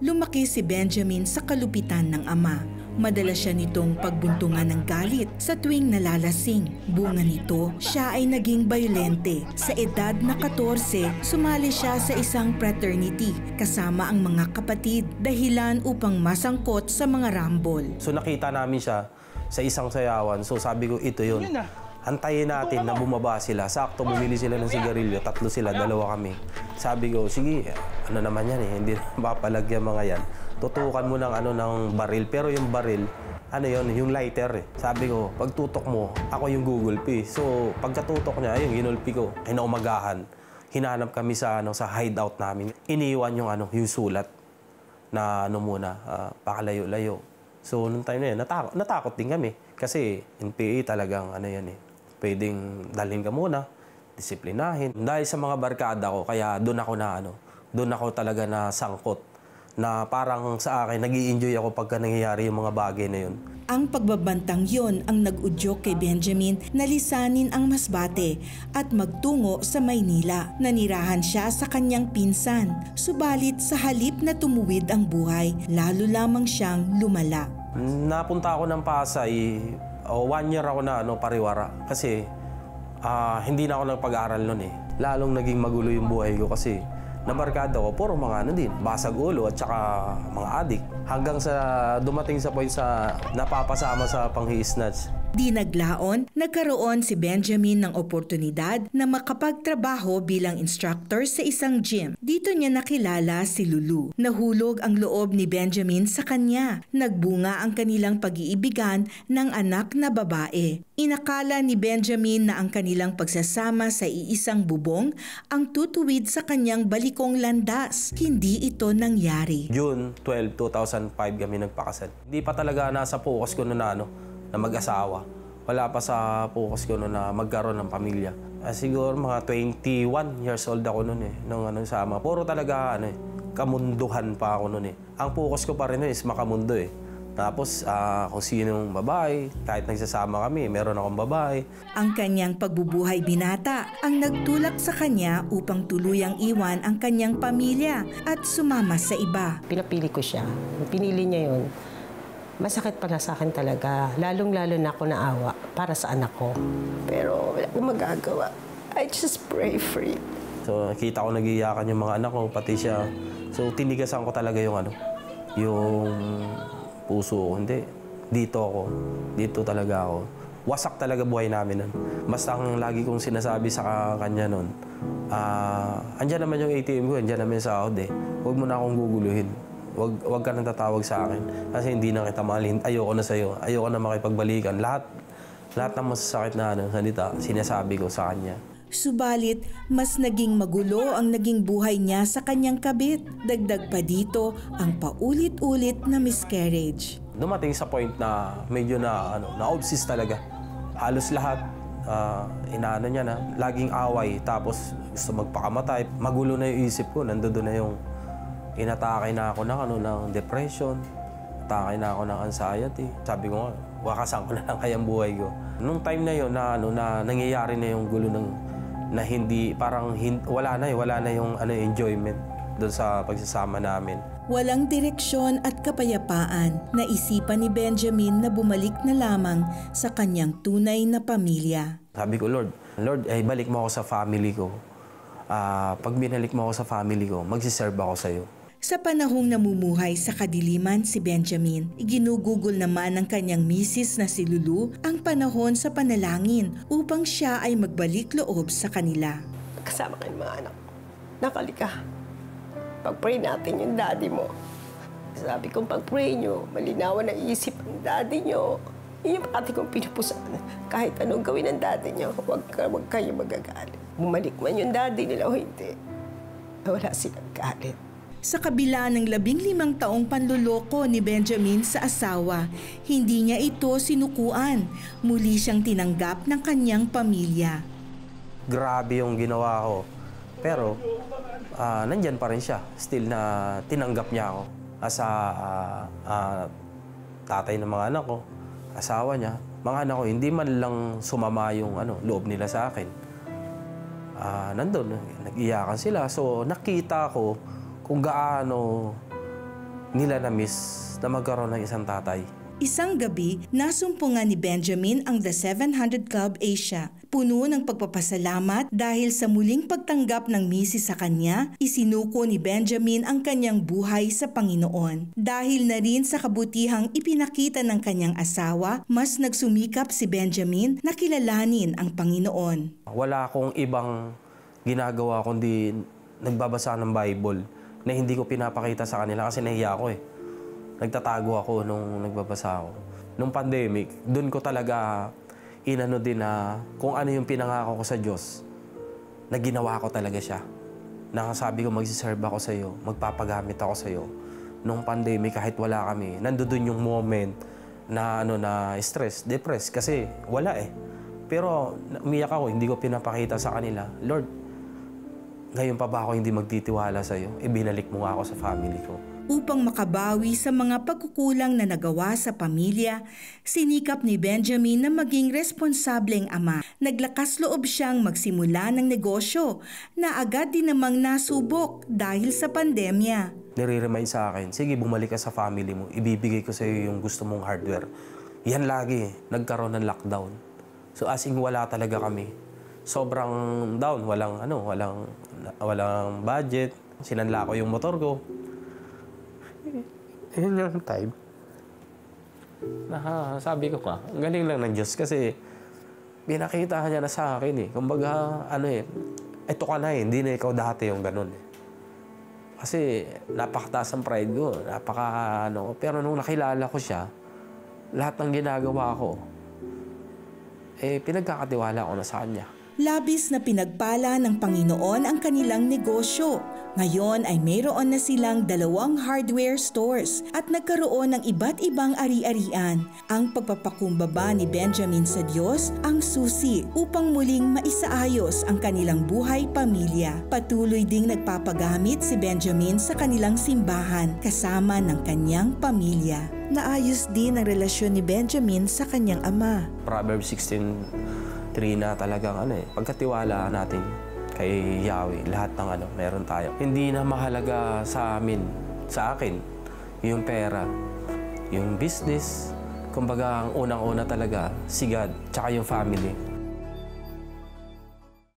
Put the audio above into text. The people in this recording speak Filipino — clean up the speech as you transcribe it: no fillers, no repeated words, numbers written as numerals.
Lumaki si Benjamin sa kalupitan ng ama. Madalas siya nitong pagbuntungan ng galit sa tuwing nalalasing. Bunga nito, siya ay naging bayolente. Sa edad na 14, sumali siya sa isang fraternity kasama ang mga kapatid, dahilan upang masangkot sa mga rambol. So nakita namin siya sa isang sayawan. So sabi ko, ito yun. Antayin natin na bumaba sila. Sakto, bumili sila ng sigarilyo. 3 sila, 2 kami. Sabi ko, sige, ano naman yan eh. Hindi mapalagyan mga yan. Tutukan mo ng baril. Pero yung baril, ano yun, yung lighter eh. Sabi ko, pag tutok mo, ako yung gugulpi. So, pagkatutok niya, ayun, ginulpi ko. Kinaumagahan. Hinanap kami sa hideout namin. Iniwan yung sulat na pakalayo-layo. So, nung time na yun, natakot din kami. Kasi, NPA talagang yan eh. Pwedeng dalhin ka muna, disiplinahin. Dahil sa mga barkada ko, kaya doon ako talaga na sangkot. Na parang sa akin, nag-i-enjoy ako pagka nangyayari yung mga bagay na yun. Ang pagbabantang yon ang nag-udyok kay Benjamin na lisanin ang Masbate at magtungo sa Maynila. Nanirahan siya sa kanyang pinsan. Subalit sa halip na tumuwid ang buhay, lalo lamang siyang lumala. Napunta ako ng Pasay, 1 year ako na pariwara. Kasi hindi na ako nagpag-aral noon eh. Lalong naging magulo yung buhay ko kasi nabarkada ko, puro mga basag ulo at saka mga adik. Hanggang sa dumating sa point sa napapasama sa panghi-snatch. Di naglaon, nagkaroon si Benjamin ng oportunidad na makapagtrabaho bilang instructor sa isang gym. Dito niya nakilala si Lulu. Nahulog ang loob ni Benjamin sa kanya. Nagbunga ang kanilang pag-iibigan ng anak na babae. Inakala ni Benjamin na ang kanilang pagsasama sa iisang bubong ang tutuwid sa kanyang balikong landas. Hindi ito nangyari. June 12, 2005 kami nagpakasal. Hindi pa talaga nasa focus ko na mag-asawa. Wala pa sa focus ko na magkaroon ng pamilya. Siguro mga 21 years old ako noon eh, nung sama. Puro talaga kamunduhan pa ako noon eh. Ang focus ko pa rin is makamundo eh. Tapos kung sinong babae, kahit nagsasama kami, meron akong babae. Ang kanyang pagbubuhay binata ang nagtulak sa kanya upang tuluyang iwan ang kanyang pamilya at sumama sa iba. Pinapili ko siya. Pinili niya yun. Masakit pala sa akin talaga. Lalong-lalo na ako naawa para sa anak ko. Pero wala akong magagawa. I just pray for it. So, nakita ko nag-iiyakan yung mga anak ko, pati siya. So, tinigasan ko talaga yung puso ko. Hindi, dito ako. Dito talaga ako. Wasak talaga buhay namin nun. Basta ang lagi kong sinasabi sa kanya nun, andyan naman yung ATM ko, andyan naman yung sahod eh. Huwag mo na akong guguluhin. Huwag ka nang tatawag sa akin kasi hindi na kita mahalin. Ayoko na sa'yo. Ayoko na makipagbalikan. Lahat ng masasakit na salita, sinasabi ko sa kanya. Subalit, mas naging magulo ang naging buhay niya sa kanyang kabit. Dagdag pa dito ang paulit-ulit na miscarriage. Dumating sa point na medyo na-obsess talaga. Halos lahat, inaano niya na, laging away. Tapos gusto magpakamatay. Magulo na yung isip ko. Nandoon na yung inatake na ako ng depression, atake na ako ng anxiety. Sabi ko nga, wakasan ko na lang kayang buhay ko. Nung time na yun, na nangyayari na yung gulo na hindi, parang wala na yung enjoyment doon sa pagsasama namin. Walang direksyon at kapayapaan. Naisipan ni Benjamin na bumalik na lamang sa kanyang tunay na pamilya. Sabi ko, Lord, balik mo ako sa family ko. Pag binalik mo ako sa family ko, magsiserve ako sa'yo. Sa panahong namumuhay sa kadiliman si Benjamin, iginugugol naman ng kanyang misis na si Lulu ang panahon sa panalangin upang siya ay magbalik loob sa kanila. Kasama kayo mga anak. Nakalika. Pag-pray natin yung daddy mo. Sabi kong pag-pray nyo, malinawan ang isip ng daddy nyo. Yung pati kong pinupusan. Kahit anong gawin ng daddy nyo, huwag kayo magagalit. Bumalik man yung daddy nila o hindi, wala silang galit. Sa kabila ng 15 taong panluloko ni Benjamin sa asawa, hindi niya ito sinukuan. Muli siyang tinanggap ng kanyang pamilya. Grabe yung ginawa ko. Pero nandyan pa rin siya. Still na tinanggap niya ako. As tatay ng mga anak ko, asawa niya. Mga anak ko, hindi man lang sumama yung loob nila sa akin. Nandun, nag-iyakan sila. So nakita ko kung gaano nila na-miss na magkaroon ng isang tatay. Isang gabi, nasumpungan ni Benjamin ang The 700 Club Asia. Puno ng pagpapasalamat dahil sa muling pagtanggap ng misis sa kanya, isinuko ni Benjamin ang kanyang buhay sa Panginoon. Dahil na rin sa kabutihang ipinakita ng kanyang asawa, mas nagsumikap si Benjamin na kilalanin ang Panginoon. Wala akong ibang ginagawa kundi nagbabasa ng Bible na hindi ko pinapakita sa kanila kasi nahiya ako eh. Nagtatago ako nung nagbabasa ako. Nung pandemic, doon ko talaga inano din na kung ano yung pinangako ko sa Diyos, na ginawa ko talaga siya. Nakasabi ko, magsiserve ako sa iyo, magpapagamit ako sa iyo. Nung pandemic, kahit wala kami, nandoon yung moment na, na stress, depressed, kasi wala eh. Pero umiyak ako, hindi ko pinapakita sa kanila, Lord, ngayon pa ba ako hindi magtitiwala sa iyo? Ibinalik mo nga ako sa family ko. Upang makabawi sa mga pagkukulang na nagawa sa pamilya, sinikap ni Benjamin na maging responsableng ama. Naglakas loob siyang magsimula ng negosyo na agad din namang nasubok dahil sa pandemya. Nire-remind sa akin, sige bumalik ka sa family mo, ibibigay ko sa iyo yung gusto mong hardware. Yan lagi, nagkaroon ng lockdown. So as in wala talaga kami. Sobrang down, walang budget. Sinanla ko yung motor ko. Yun yung time. Sabi ko ka, ang galing lang ng Diyos kasi pinakita niya na sa akin eh. Kumbaga, eto ka na eh, hindi na ikaw dati yung ganun eh. Kasi napakataas ang pride ko, pero nung nakilala ko siya, lahat ng ginagawa ko, pinagkakatiwala ko na sa kanya. Labis na pinagpala ng Panginoon ang kanilang negosyo. Ngayon ay mayroon na silang 2 hardware stores at nagkaroon ng iba't ibang ari-arian. Ang pagpapakumbaba ni Benjamin sa Diyos ang susi upang muling maisaayos ang kanilang buhay pamilya. Patuloy ding nagpapagamit si Benjamin sa kanilang simbahan kasama ng kanyang pamilya. Naayos din ang relasyon ni Benjamin sa kanyang ama. Proverbs 16:3 na talagang pagkatiwala natin kay Yahweh, lahat ng meron tayo. Hindi na mahalaga sa akin, yung pera, yung business. Kumbaga, ang unang-una talaga, si God, tsaka yung family.